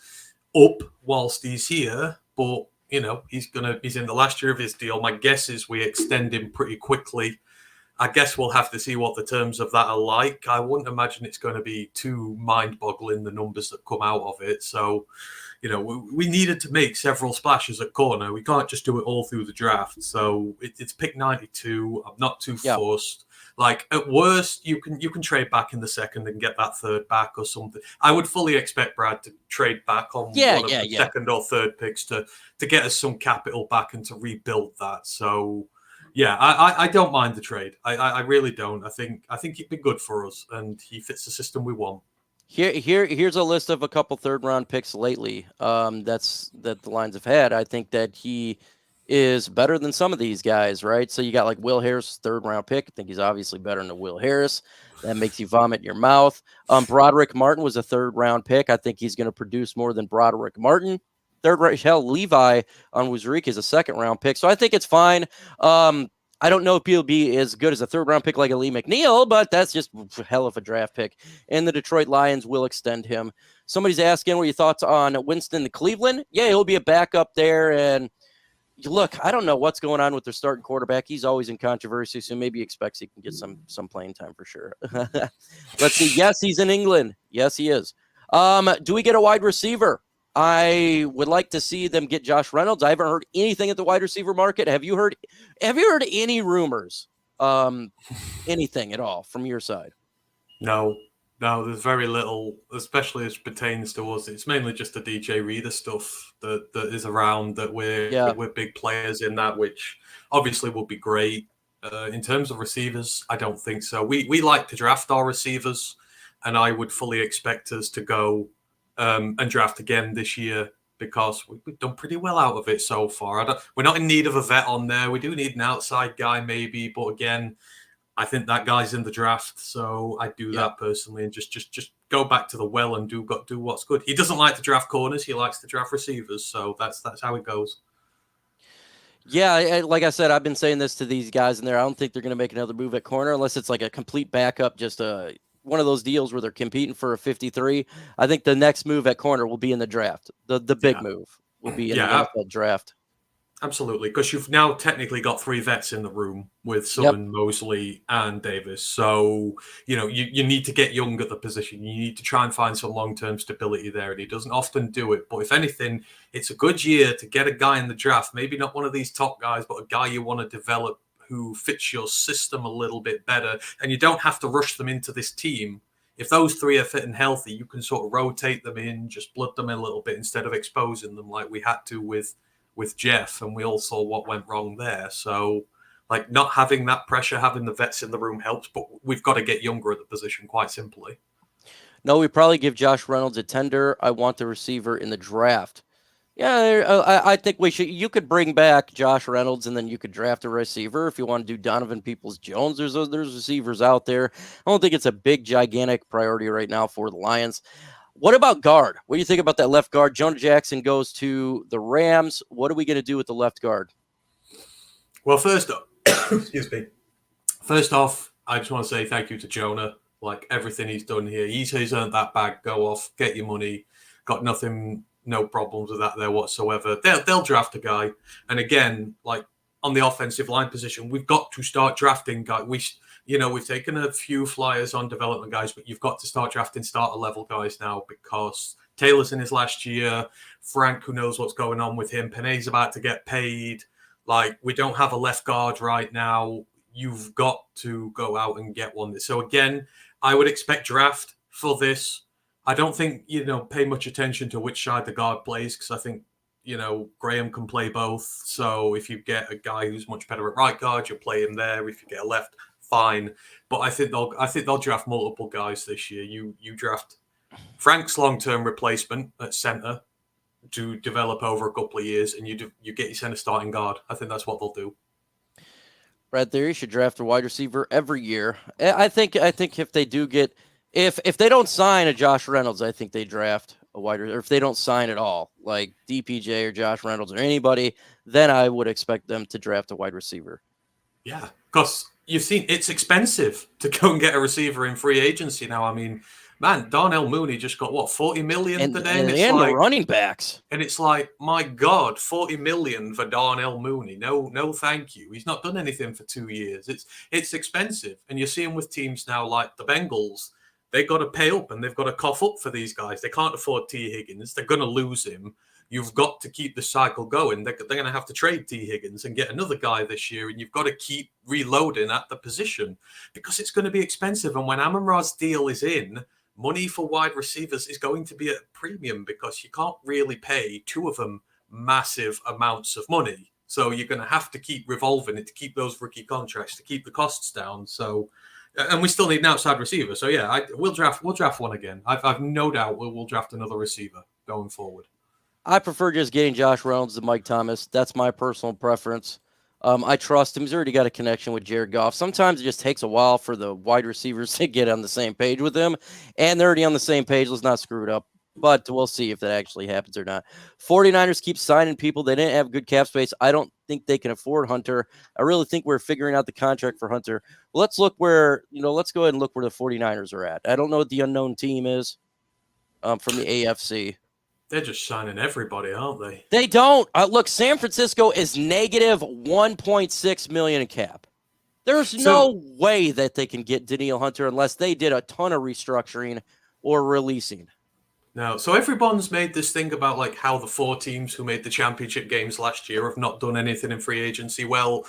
up whilst he's here. But, you know, he's in the last year of his deal. My guess is we extend him pretty quickly. I guess we'll have to see what the terms of that are like. I wouldn't imagine it's going to be too mind-boggling, the numbers that come out of it. So, you know, we needed to make several splashes at corner. We can't just do it all through the draft. So it's pick 92. I'm not too forced. Like, at worst, you can trade back in the second and get that third back or something. I would fully expect Brad to trade back on one of the second or third picks to get us some capital back and to rebuild that. So, yeah, I don't mind the trade. I really don't. I think he'd be good for us, and he fits the system we want. Here's a list of a couple third-round picks lately that the Lions have had. I think that he is better than some of these guys, right? So you got like Will Harris, third-round pick. I think he's obviously better than Will Harris. That makes you vomit in your mouth. Broderick Martin was a third-round pick. I think he's going to produce more than Broderick Martin. Hell, Levi on Wuzurike is a second-round pick. So I think it's fine. I don't know if he'll be as good as a third-round pick like Lee McNeil, but that's just a hell of a draft pick. And the Detroit Lions will extend him. Somebody's asking, what are your thoughts on Winston to Cleveland? Yeah, he'll be a backup there. And look, I don't know what's going on with their starting quarterback. He's always in controversy, so maybe expects he can get some playing time for sure. Let's see. Yes, he's in England. Yes, he is. Do we get a wide receiver? I would like to see them get Josh Reynolds. I haven't heard anything at the wide receiver market. Have you heard any rumors? Anything at all from your side? No, there's very little, especially as pertains to us. It's mainly just the DJ Reader stuff that is around, that we're big players in that, which obviously will be great. In terms of receivers, I don't think so. We like to draft our receivers, and I would fully expect us to go and draft again this year, because we've done pretty well out of it so far. We're not in need of a vet on there. We do need an outside guy maybe, but again, I think that guy's in the draft, so I do that personally, and just go back to the well and do what's good. He doesn't like to draft corners; he likes to draft receivers, so that's how it goes. Yeah, like I said, I've been saying this to these guys in there. I don't think they're going to make another move at corner unless it's like a complete backup, just one of those deals where they're competing for a 53. I think the next move at corner will be in the draft. The big move will be in the NFL draft. Absolutely, because you've now technically got 3 vets in the room with Sutton, Mosley, and Davis. So, you know, you need to get young at the position. You need to try and find some long-term stability there, and he doesn't often do it. But if anything, it's a good year to get a guy in the draft, maybe not one of these top guys, but a guy you want to develop who fits your system a little bit better, and you don't have to rush them into this team. If those 3 are fit and healthy, you can sort of rotate them in, just blood them in a little bit instead of exposing them like we had to with Jeff, and we all saw what went wrong there. So, like, not having that pressure, having the vets in the room helps, but we've got to get younger at the position, quite simply. No, we probably give Josh Reynolds a tender. I want the receiver in the draft. Yeah, I think we should. You could bring back Josh Reynolds, and then you could draft a receiver if you want to do Donovan Peoples-Jones. There's receivers out there. I don't think it's a big, gigantic priority right now for the Lions. What about guard? What do you think about that left guard? Jonah Jackson goes to the Rams. What are we going to do with the left guard? Well, first off, excuse me. First off, I just want to say thank you to Jonah. Like, everything he's done here, he's earned that bag. Go off, get your money. Got nothing. No problems with that there whatsoever. They'll draft a guy. And again, like on the offensive line position, we've got to start drafting guys. we've taken a few flyers on development guys, but you've got to start drafting starter level guys now because Taylor's in his last year. Frank, who knows what's going on with him? Penay's about to get paid. Like, we don't have a left guard right now. You've got to go out and get one. So again, I would expect draft for this. I don't think, pay much attention to which side the guard plays because I think, Graham can play both. So if you get a guy who's much better at right guard, you'll play him there. If you get a left, fine. But I think they'll draft multiple guys this year. You draft Frank's long-term replacement at center to develop over a couple of years, and you get your center starting guard. I think that's what they'll do. Brad Theory should draft a wide receiver every year. I think if they do get if they don't sign a Josh Reynolds, I think they draft a wide receiver. Or if they don't sign at all, like DPJ or Josh Reynolds or anybody, then I would expect them to draft a wide receiver. Yeah, because you've seen it's expensive to go and get a receiver in free agency now. I mean, man, Darnell Mooney just got what, $40 million today, and the running backs. And it's like, my God, $40 million for Darnell Mooney. No, thank you. He's not done anything for 2 years. It's expensive, and you're seeing with teams now like the Bengals. They got to pay up and they've got to cough up for these guys. They can't afford T. Higgins. They're going to lose him. You've got to keep the cycle going. They're going to have to trade T. Higgins and get another guy this year, and you've got to keep reloading at the position because it's going to be expensive. And when Amon-Ra's deal is in, money for wide receivers is going to be at a premium because you can't really pay two of them massive amounts of money. So you're going to have to keep revolving it to keep those rookie contracts, to keep the costs down. So, and we still need an outside receiver. So yeah, we'll draft one again. I've no doubt we'll draft another receiver going forward. I prefer just getting Josh Reynolds than Mike Thomas. That's my personal preference. I trust him. He's already got a connection with Jared Goff. Sometimes it just takes a while for the wide receivers to get on the same page with him, and they're already on the same page. Let's not screw it up, but we'll see if that actually happens or not. 49ers keep signing people. They didn't have good cap space. I don't think they can afford Hunter. I really think we're figuring out the contract for Hunter. Well, let's look let's go ahead and look where the 49ers are at. I don't know what the unknown team is from the AFC. They're just signing everybody, aren't they? They don't. Look, San Francisco is negative $1.6 million in cap. There's no way that they can get Danielle Hunter unless they did a ton of restructuring or releasing. No. So everyone's made this thing about like how the four teams who made the championship games last year have not done anything in free agency. Well,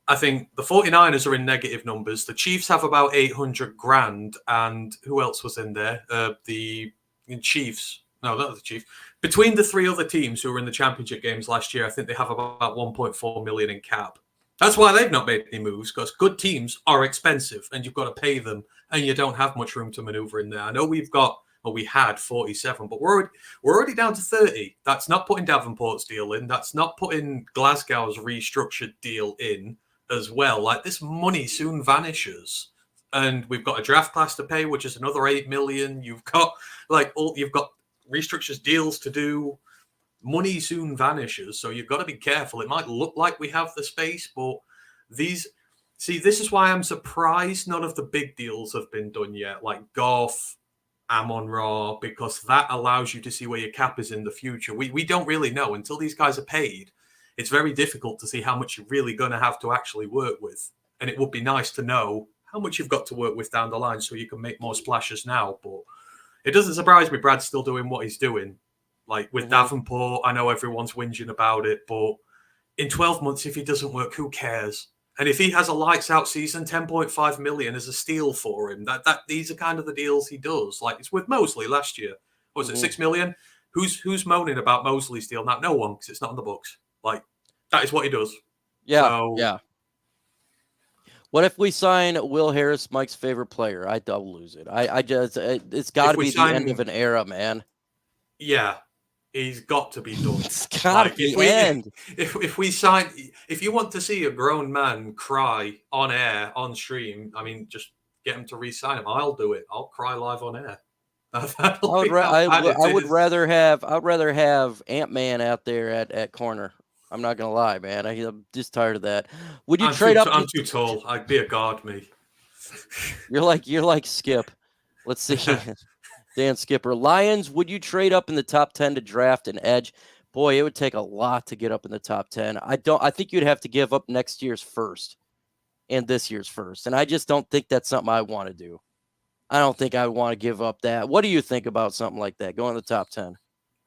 I think the 49ers are in negative numbers. The Chiefs have about $800,000. And who else was in there? The Chiefs. No, not the Chiefs. Between the three other teams who were in the championship games last year, I think they have about $1.4 million in cap. That's why they've not made any moves, because good teams are expensive and you've got to pay them and you don't have much room to maneuver in there. I know we had 47, but we're already down to 30. That's not putting Davenport's deal in. That's not putting Glasgow's restructured deal in as well. Like, this money soon vanishes. And we've got a draft class to pay, which is another $8 million. You've got restructures deals to do. Money soon vanishes, so you've got to be careful. It might look like we have the space, but this is why I'm surprised none of the big deals have been done yet, like Goff, Amon-Ra, because that allows you to see where your cap is in the future. We don't really know until these guys are paid. It's very difficult to see how much you're really going to have to actually work with, and it would be nice to know how much you've got to work with down the line so you can make more splashes now. But it doesn't surprise me Brad's still doing what he's doing. Like with Davenport, I know everyone's whinging about it, but in 12 months, if he doesn't work, who cares? And if he has a lights out season, 10.5 million is a steal for him. These are kind of the deals he does. Like it's with Mosley last year. Was it 6 million? Who's moaning about Mosley's deal? No one, because it's not on the books. Like that is what he does. Yeah. Yeah. What if we sign Will Harris, Mike's favorite player? I'll lose it. It's got to be the end of an era, man. Yeah, he's got to be done. It's got to be the end. If you want to see a grown man cry on air, on stream, I mean, just get him to re-sign him. I'll do it. I'll cry live on air. I would rather have Ant-Man out there at corner. I'm not gonna lie, man. I'm just tired of that. Would you trade up? I'm too tall. I'd be a guard, me. You're like Skip. Let's see, Dan Skipper. Lions. Would you trade up in the top 10 to draft an edge? Boy, it would take a lot to get up in the top 10. I think you'd have to give up next year's first. and this year's first. And I just don't think that's something I want to do. I don't think I want to give up that. What do you think about something like that? Go in the top 10.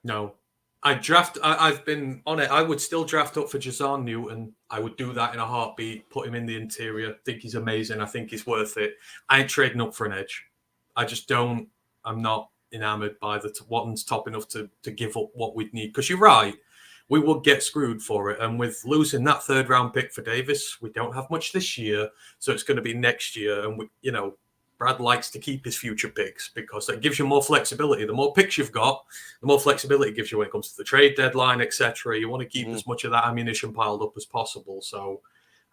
No. I've been on it. I would still draft up for Jazan Newton. I would do that in a heartbeat, put him in the interior. Think he's amazing. I think he's worth it. I ain't trading up for an edge. I just don't. I'm not enamored by the Watton's top enough to give up what we'd need. Because you're right. We would get screwed for it. And with losing that 3rd round pick for Davis, we don't have much this year. So it's going to be next year. And, Brad likes to keep his future picks because that gives you more flexibility. The more picks you've got, the more flexibility it gives you when it comes to the trade deadline, etc. You want to keep as much of that ammunition piled up as possible. So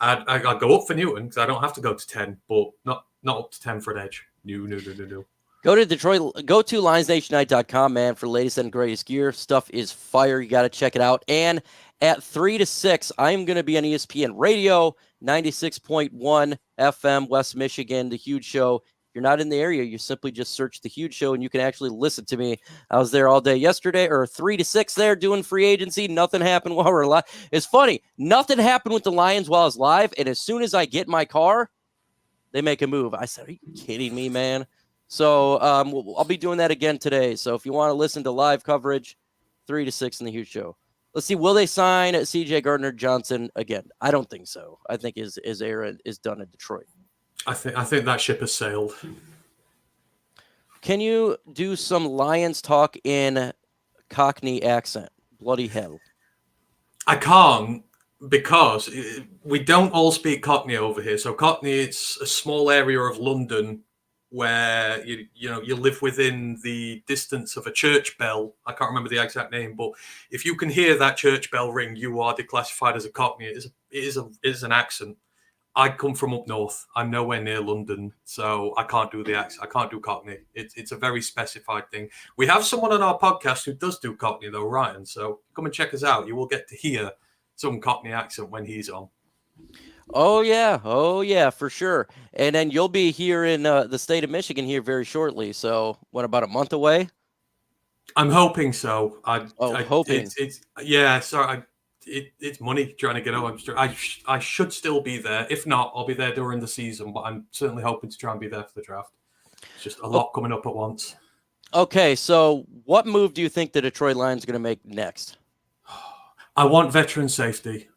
I'd go up for Newton because I don't have to go to 10, but not up to 10 for an edge. No. Go to Detroit. Go to LionsNationNight.com, man, for the latest and greatest gear. Stuff is fire. You got to check it out. And at 3 to 6, I'm going to be on ESPN Radio, 96.1 FM, West Michigan, The Huge Show. You're not in the area, you simply just search The Huge Show and you can actually listen to me. I was there all day yesterday, or 3 to 6 there doing free agency. Nothing happened while we're live. It's funny. Nothing happened with the Lions while I was live. And as soon as I get in my car, they make a move. I said, are you kidding me, man? So I'll be doing that again today. So if you want to listen to live coverage, 3 to 6 in The Huge Show. Let's see. Will they sign CJ Gardner-Johnson again? I don't think so. I think his era is done in Detroit. I think that ship has sailed. Can you do some Lions talk in Cockney accent? Bloody hell. I can't because we don't all speak Cockney over here. So Cockney, it's a small area of London where you live within the distance of a church bell. I can't remember the exact name, but if you can hear that church bell ring, you are declassified as a Cockney. It is an accent. I come from up north. I'm nowhere near London, so I can't do the accent. I can't do Cockney. It's a very specified thing. We have someone on our podcast who does do Cockney, though, Ryan. So come and check us out. You will get to hear some Cockney accent when he's on. Oh, yeah, for sure. And then you'll be here in the state of Michigan here very shortly. So what, about a month away? I'm hoping so. Hoping. It's money trying to get out. I should still be there. If not, I'll be there during the season, but I'm certainly hoping to try and be there for the draft. It's just a lot coming up at once. Okay, so what move do you think the Detroit Lions are going to make next? I want veteran safety.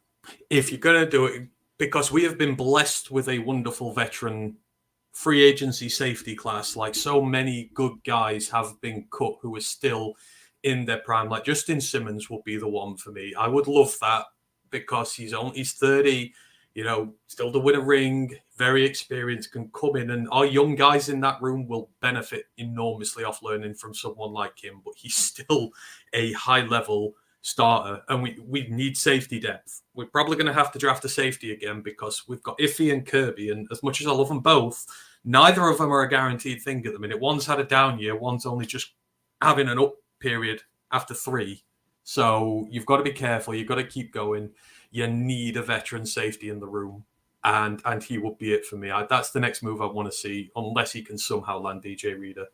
If you're going to do it, because we have been blessed with a wonderful veteran free agency safety class. Like so many good guys have been cut who are still in their prime. Like Justin Simmons will be the one for me. I would love that because he's 30, still to win a ring, very experienced, can come in, and our young guys in that room will benefit enormously off learning from someone like him. But he's still a high level starter, and we need safety depth. We're probably going to have to draft a safety again because we've got Iffy and Kirby, and as much as I love them both, neither of them are a guaranteed thing at the minute. One's had a down year, one's only just having an up period after 3. So you've got to be careful. You've got to keep going. You need a veteran safety in the room, and he will be it for me. That's the next move I want to see, unless he can somehow land DJ Reader.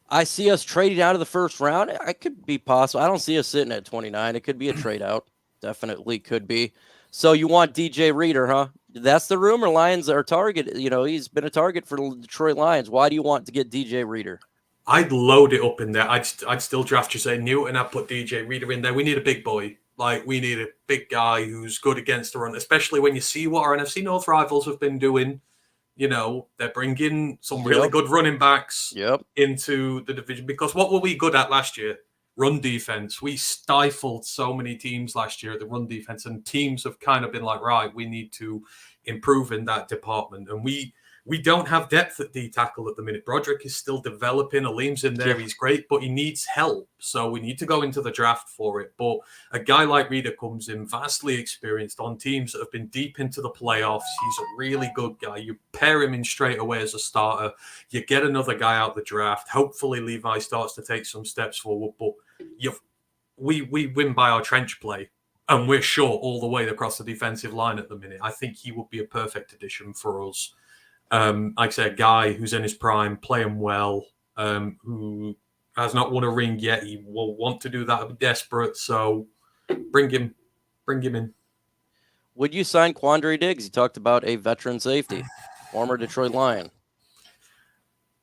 I see us trading out of the first round. It could be possible. I don't see us sitting at 29. It could be a trade out. Definitely could be. So you want DJ Reader, huh? That's the rumor. Lions are target. He's been a target for the Detroit Lions. Why do you want to get DJ Reader? I'd load it up in there. I'd still draft Jose Newton. I'd put DJ Reader in there. We need a big boy. We need a big guy who's good against the run, especially when you see what our NFC North rivals have been doing. They're bringing some really good running backs into the division. Because what were we good at last year? Run defense. We stifled so many teams last year at the run defense, and teams have kind of been like, right, we need to improve in that department. And we don't have depth at D tackle at the minute. Broderick is still developing. Aleem's in there. He's great, but he needs help. So we need to go into the draft for it. But a guy like Reader comes in vastly experienced on teams that have been deep into the playoffs. He's a really good guy. You pair him in straight away as a starter. You get another guy out the draft. Hopefully Levi starts to take some steps forward. But we win by our trench play. And we're short all the way across the defensive line at the minute. I think he would be a perfect addition for us. Like I say, a guy who's in his prime, playing well, who has not won a ring yet. He will want to do that. Be desperate. So bring him in. Would you sign Quandre Diggs? He talked about a veteran safety, former Detroit Lion.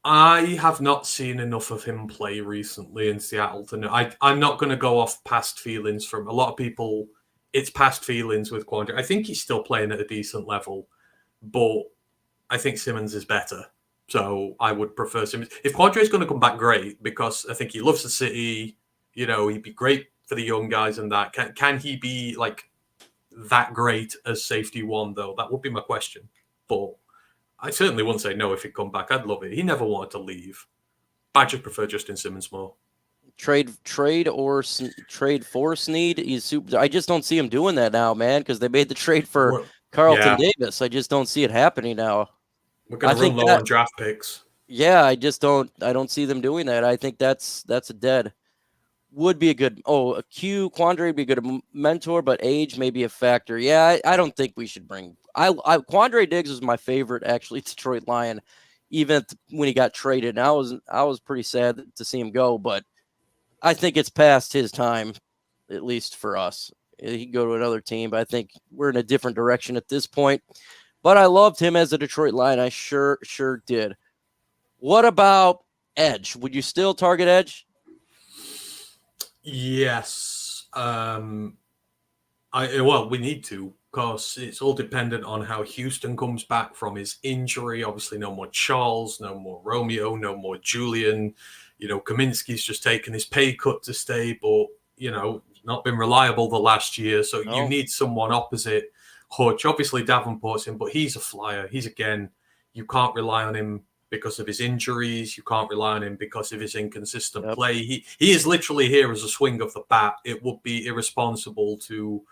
I have not seen enough of him play recently in Seattle to know. I'm not going to go off past feelings from a lot of people. It's past feelings with Quandre. I think he's still playing at a decent level, but I think Simmons is better. So I would prefer Simmons. If Quandre is going to come back, great, because I think he loves the city. You know, he'd be great for the young guys and that. Can he be like that great as safety one, though? That would be my question. But I certainly wouldn't say no if he'd come back. I'd love it. He never wanted to leave. I just prefer Justin Simmons more. Trade for Snead. He's super. I just don't see him doing that now, man, because they made the trade for Carlton Davis. I just don't see it happening now. We're going to run low on draft picks. Yeah, I don't see them doing that. I think that's a dead. Would be a good. A Quandre would be a good mentor, but age may be a factor. Yeah, I don't think we should bring. Quandre Diggs was my favorite, actually, Detroit Lion, even when he got traded. And I was pretty sad to see him go, but I think it's past his time, at least for us. He can go to another team, but I think we're in a different direction at this point. But I loved him as a Detroit Lion. I sure did. What about edge? Would you still target edge? Yes. We need to, because it's all dependent on how Houston comes back from his injury. Obviously, no more Charles, no more Romeo, no more Julian. You know, Kaminsky's just taken his pay cut to stay, but, you know, not been reliable the last year. So you need someone opposite Hutch. Obviously, Davenport's in, but he's a flyer. You can't rely on him because of his injuries. You can't rely on him because of his inconsistent play. He is literally here as a swing of the bat. It would be irresponsible to...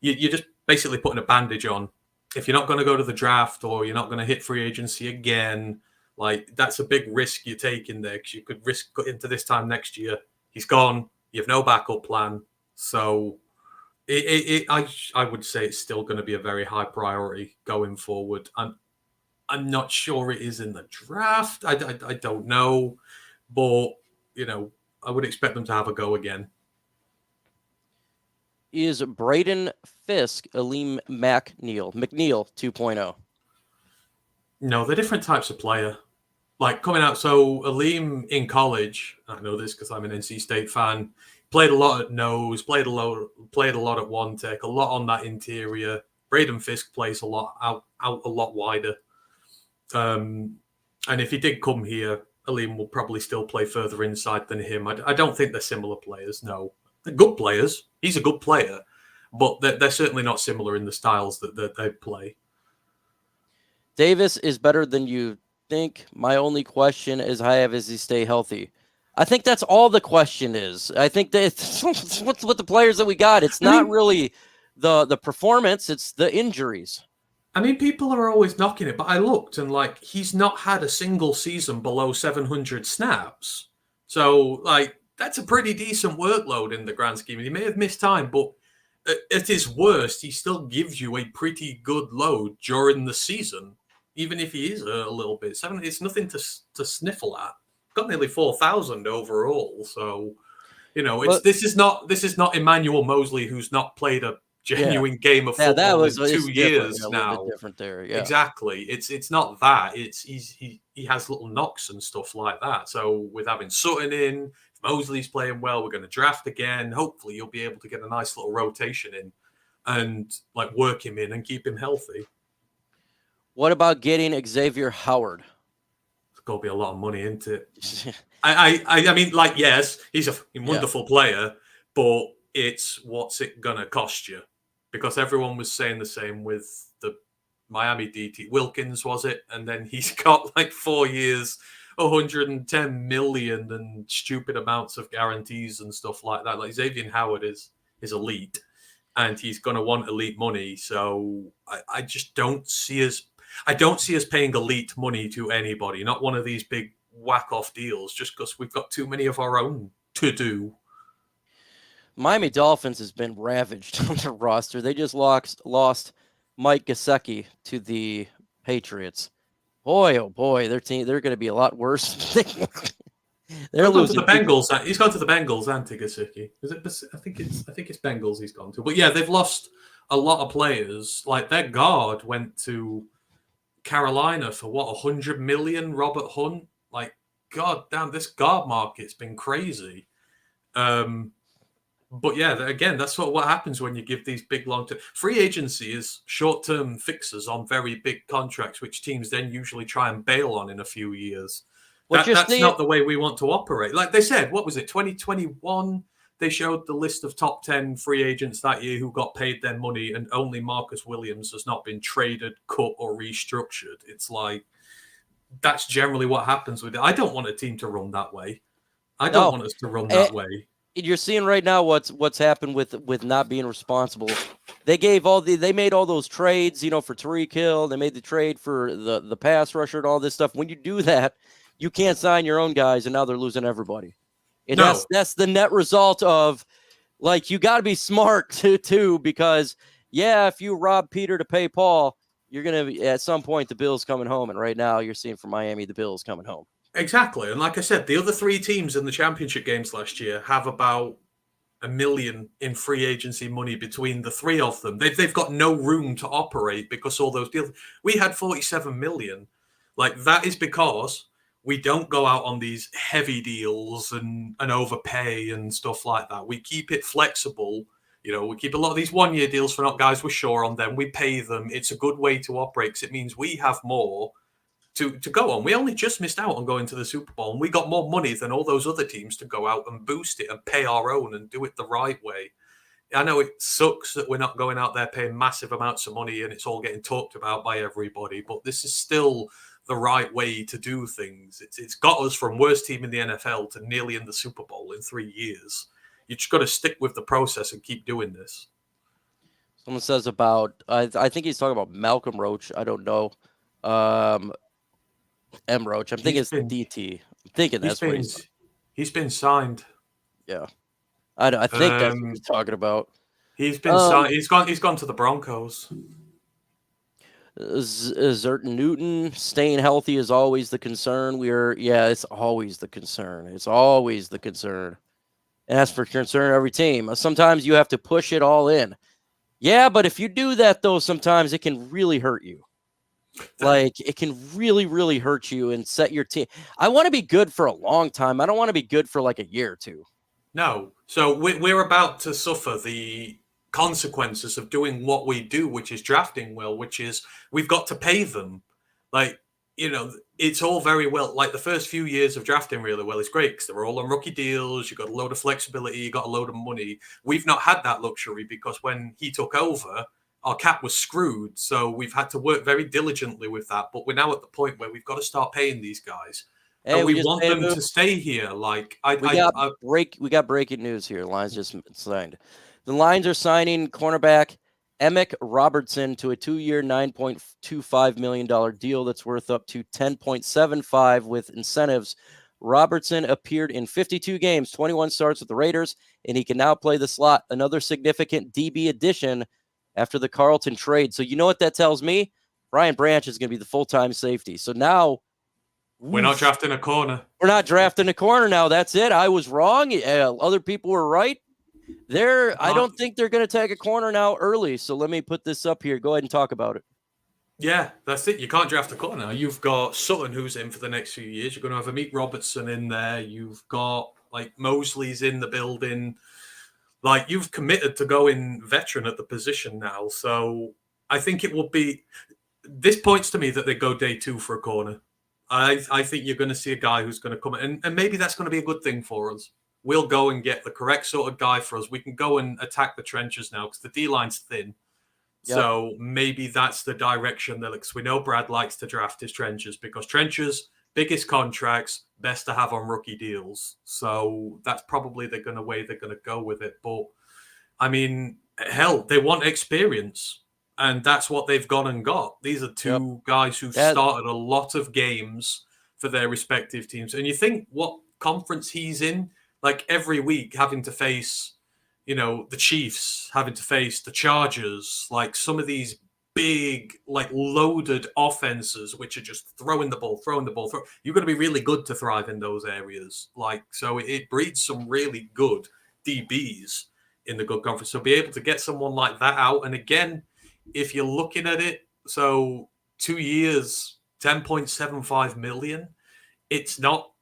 You're just basically putting a bandage on. If you're not going to go to the draft or you're not going to hit free agency again, like, that's a big risk you're taking there, because you could risk into this time next year. He's gone. You have no backup plan. So I would say it's still going to be a very high priority going forward. I'm not sure it is in the draft. I don't know. But, you know, I would expect them to have a go again. Is Braden Fisk Aleem McNeil 2.0? No, they're different types of player. Like, coming out, so Aleem in college, I know this because I'm an NC State fan, played a lot at nose, played a lot at one tech, a lot on that interior. Braden Fisk plays a lot out a lot wider. And if he did come here, Aleem will probably still play further inside than him. I don't think they're similar players, no. They're good players. He's a good player. But they're certainly not similar in the styles that they play. Davis is better than you think. My only question is how does he stay healthy? I think that's all the question is. I think that what's with the players that we got. It's not really the performance. It's the injuries. I mean, people are always knocking it, but I looked and, like, he's not had a single season below 700 snaps. So, like, that's a pretty decent workload in the grand scheme. He may have missed time, but at his worst, he still gives you a pretty good load during the season, even if he is a little bit. It's nothing to sniffle at. Got nearly 4,000 overall, so, you know, this is not Emmanuel Mosley, who's not played a genuine game of football in 2 years now. Different there, yeah. Exactly. It's not that. He has little knocks and stuff like that. So with having Sutton in, if Mosley's playing well, we're going to draft again. Hopefully, you'll be able to get a nice little rotation in and, like, work him in and keep him healthy. What about getting Xavier Howard? It's got to be a lot of money, isn't it? I mean, like, yes, he's a wonderful player, but it's what's it gonna cost you? Because everyone was saying the same with the Miami DT Wilkins, was it? And then he's got like 4 years, 110 million and stupid amounts of guarantees and stuff like that. Like, Xavier Howard is elite, and he's gonna want elite money. So I just don't see us. I don't see us paying elite money to anybody. Not one of these big whack-off deals, just because we've got too many of our own to do. Miami Dolphins has been ravaged on their roster. They just lost Mike Gesicki to the Patriots. Boy, oh boy, they're going to be a lot worse. They're losing to the Bengals. He's gone to the Bengals and to Gesicki. Is it? I think it's Bengals he's gone to. But yeah, they've lost a lot of players, like their guard went to Carolina for what, 100 million, Robert Hunt? Like, god damn, this guard market's been crazy. But yeah, again, that's what happens when you give these big long-term... Free agency is short-term fixes on very big contracts, which teams then usually try and bail on in a few years. That's not the way we want to operate. Like they said, what was it, 2021? They showed the list of top 10 free agents that year who got paid their money, and only Marcus Williams has not been traded, cut, or restructured. It's like, that's generally what happens with it. I don't want a team to run that way. I don't want us to run that way. You're seeing right now what's happened with not being responsible. They made all those trades, for Tyreek Hill. They made the trade for the pass rusher and all this stuff. When you do that, you can't sign your own guys, and now they're losing everybody. And that's the net result of, like, you got to be smart too, because if you rob Peter to pay Paul, you're gonna at some point the Bills coming home, and right now you're seeing for Miami the Bills coming home. Exactly. And like I said, the other three teams in the championship games last year have about $1 million in free agency money between the three of them. They've got no room to operate because all those deals. We had 47 million. Like, that is because we don't go out on these heavy deals and overpay and stuff like that. We keep it flexible. We keep a lot of these one-year deals for not guys we're sure on them. We pay them. It's a good way to operate because it means we have more to go on. We only just missed out on going to the Super Bowl, and we got more money than all those other teams to go out and boost it and pay our own and do it the right way. I know it sucks that we're not going out there paying massive amounts of money and it's all getting talked about by everybody, but this is still the right way to do things. It's got us from worst team in the NFL to nearly in the Super Bowl in 3 years. You just got to stick with the process and keep doing this. Someone says about, I think he's talking about Malcolm Roach. I don't know. M. Roach. I'm thinking it's DT. I'm thinking that's what he's been signed. Yeah. I think that's what he's talking about. He's been signed. He's gone to the Broncos. Zert Newton staying healthy is always the concern. It's always the concern. It's always the concern. And that's for concern every team. Sometimes you have to push it all in. Yeah, but if you do that, though, sometimes it can really hurt you. Like, it can really, really hurt you and set your team. I want to be good for a long time. I don't want to be good for like a year or two. No. So we're about to suffer the consequences of doing what we do, which is drafting well, which is we've got to pay them. Like, it's all very well. Like, the first few years of drafting really well is great because they're all on rookie deals. You got a load of flexibility. You got a load of money. We've not had that luxury because when he took over, our cap was screwed. So we've had to work very diligently with that. But we're now at the point where we've got to start paying these guys. And we want them to stay here. Like, we got breaking news here. Lions just signed. The Lions are signing cornerback Emick Robertson to a 2-year, $9.25 million deal that's worth up to $10.75 with incentives. Robertson appeared in 52 games, 21 starts with the Raiders, and he can now play the slot. Another significant DB addition after the Carlton trade. So you know what that tells me? Brian Branch is going to be the full-time safety. So now we're not drafting a corner. We're not drafting a corner now. That's it. I was wrong. Other people were right. I don't think they're going to take a corner now early. So let me put this up here. Go ahead and talk about it. Yeah, that's it. You can't draft a corner now. You've got Sutton, who's in for the next few years. You're going to have Emick Robertson in there. You've got, like, Mosley's in the building. Like, you've committed to going veteran at the position now. So I think it will be... This points to me that they go day 2 for a corner. I think you're going to see a guy who's going to come in, and maybe that's going to be a good thing for us. We'll go and get the correct sort of guy for us. We can go and attack the trenches now because the D-line's thin. Yep. So maybe that's the direction because we know Brad likes to draft his trenches because trenches, biggest contracts, best to have on rookie deals. So that's probably the way they're going to go with it. But, I mean, hell, they want experience. And that's what they've gone and got. These are two guys who've started a lot of games for their respective teams. And you think what conference he's in, like every week having to face, the Chiefs, having to face the Chargers, like some of these big, like loaded offenses, which are just throwing the ball. You've got to be really good to thrive in those areas. Like, so it breeds some really good DBs in the good conference. So be able to get someone like that out. And again, if you're looking at it, so 2 years, 10.75 million, it's not,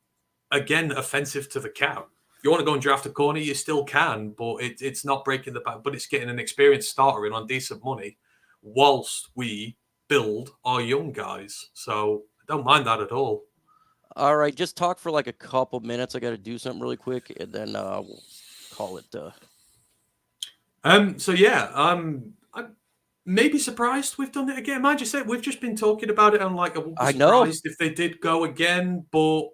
again, offensive to the cap. If you want to go and draft a corner, you still can, but it's not breaking the bank. But it's getting an experienced starter in on decent money whilst we build our young guys. So I don't mind that at all. All right, just talk for like a couple minutes. I got to do something really quick, and then we'll call it. So yeah, I'm maybe surprised we've done it again. Mind you, said we've just been talking about it. I'm like, I wouldn't be surprised if they did go again, but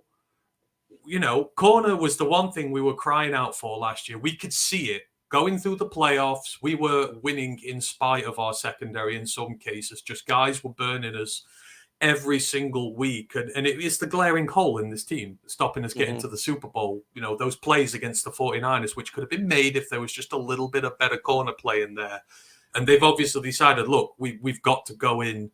you know, corner was the one thing we were crying out for last year. We could see it going through the playoffs. We were winning in spite of our secondary in some cases. Just guys were burning us every single week. And it is the glaring hole in this team, stopping us getting to the Super Bowl. You know, those plays against the 49ers, which could have been made if there was just a little bit of better corner play in there. And they've obviously decided, look, we've got to go in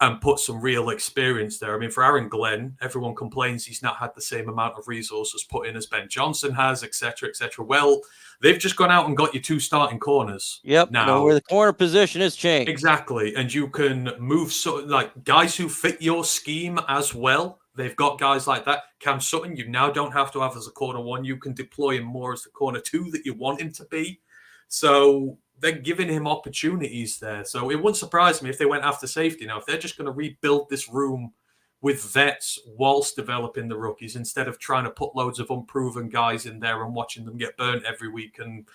and put some real experience there. I mean, for Aaron Glenn, everyone complains he's not had the same amount of resources put in as Ben Johnson has, et cetera, et cetera. Well, they've just gone out and got you 2 starting corners. Yep. Now, where the corner position is changed. Exactly. And you can move like guys who fit your scheme as well. They've got guys like that. Cam Sutton, you now don't have to have as a corner 1. You can deploy him more as the corner 2 that you want him to be. So they're giving him opportunities there. So it wouldn't surprise me if they went after safety. Now, if they're just going to rebuild this room with vets whilst developing the rookies instead of trying to put loads of unproven guys in there and watching them get burnt every week and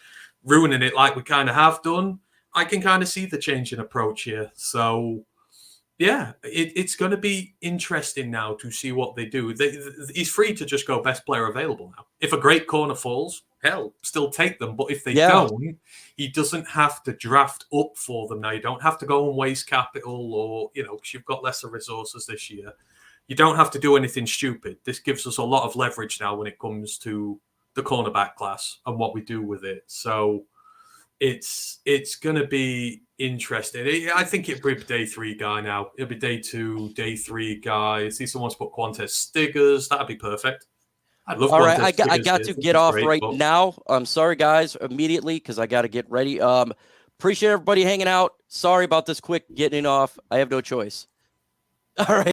ruining it like we kind of have done, I can kind of see the change in approach here. So, yeah, it's going to be interesting now to see what they do. He's free to just go best player available now. If a great corner falls, hell, still take them. But if they don't, he doesn't have to draft up for them now. You don't have to go and waste capital or, you know, because you've got lesser resources this year. You don't have to do anything stupid. This gives us a lot of leverage now when it comes to the cornerback class and what we do with it. So it's going to be interesting. I think it'll be day 3 guy now. It'll be day 2, day 3 guy. See someone's put Quantez Stiggers. That'd be perfect. I'd love. All right, I got to get off now. I'm sorry, guys, immediately because I got to get ready. Appreciate everybody hanging out. Sorry about this quick getting off. I have no choice. All right.